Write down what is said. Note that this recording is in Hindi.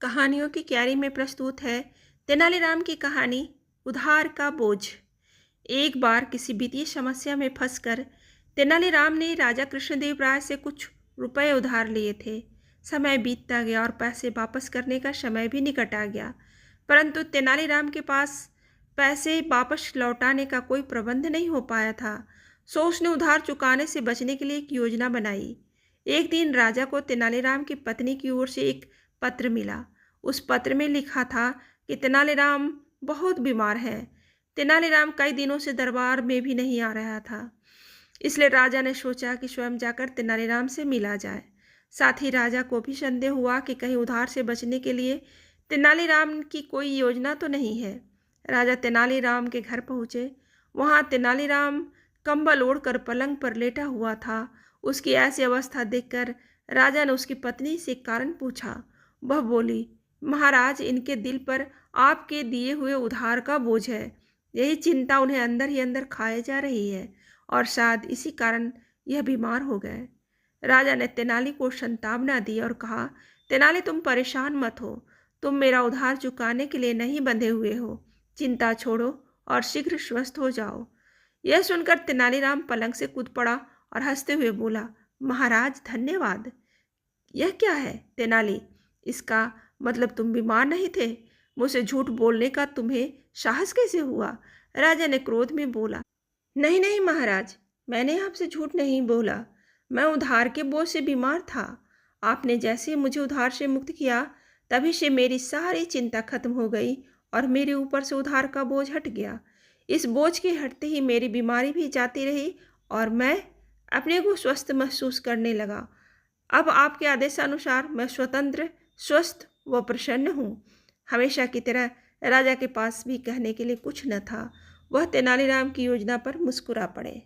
कहानियों की क्यारी में प्रस्तुत है तेनालीराम की कहानी उधार का बोझ। एक बार किसी वित्तीय समस्या में फंसकर तेनालीराम ने राजा कृष्णदेव राय से कुछ रुपए उधार लिए थे। समय बीतता गया और पैसे वापस करने का समय भी निकट आ गया, परंतु तेनालीराम के पास पैसे वापस लौटाने का कोई प्रबंध नहीं हो पाया था। सो उसने उधार चुकाने से बचने के लिए एक योजना बनाई। एक दिन राजा को तेनालीराम की पत्नी की ओर से एक पत्र मिला। उस पत्र में लिखा था कि तेनालीराम बहुत बीमार है। तेनालीराम कई दिनों से दरबार में भी नहीं आ रहा था, इसलिए राजा ने सोचा कि स्वयं जाकर तेनालीराम से मिला जाए। साथ ही राजा को भी संदेह हुआ कि कहीं उधार से बचने के लिए तेनालीराम की कोई योजना तो नहीं है। राजा तेनालीराम के घर पहुँचे। वहाँ तेनालीराम कंबल ओढ़कर पलंग पर लेटा हुआ था। उसकी ऐसी अवस्था देखकर राजा ने उसकी पत्नी से कारण पूछा। वह बोली, महाराज, इनके दिल पर आपके दिए हुए उधार का बोझ है। यही चिंता उन्हें अंदर ही अंदर खाए जा रही है और शायद इसी कारण यह बीमार हो गए। राजा ने तेनाली को सांत्वना दी और कहा, तेनाली, तुम परेशान मत हो। तुम मेरा उधार चुकाने के लिए नहीं बंधे हुए हो। चिंता छोड़ो और शीघ्र स्वस्थ हो जाओ। यह सुनकर तेनालीराम पलंग से कूद पड़ा और हंसते हुए बोला, महाराज, धन्यवाद। यह क्या है तेनाली? इसका मतलब तुम बीमार नहीं थे? मुझसे झूठ बोलने का तुम्हें साहस कैसे हुआ? राजा ने क्रोध में बोला। नहीं नहीं महाराज, मैंने आपसे झूठ नहीं बोला। मैं उधार के बोझ से बीमार था। आपने जैसे मुझे उधार से मुक्त किया, तभी से मेरी सारी चिंता खत्म हो गई और मेरे ऊपर से उधार का बोझ हट गया। इस बोझ के हटते ही मेरी बीमारी भी जाती रही और मैं अपने को स्वस्थ महसूस करने लगा। अब आपके आदेशानुसार मैं स्वतंत्र, स्वस्थ व प्रसन्न हूँ। हमेशा की तरह राजा के पास भी कहने के लिए कुछ न था। वह तेनालीराम की योजना पर मुस्कुरा पड़े।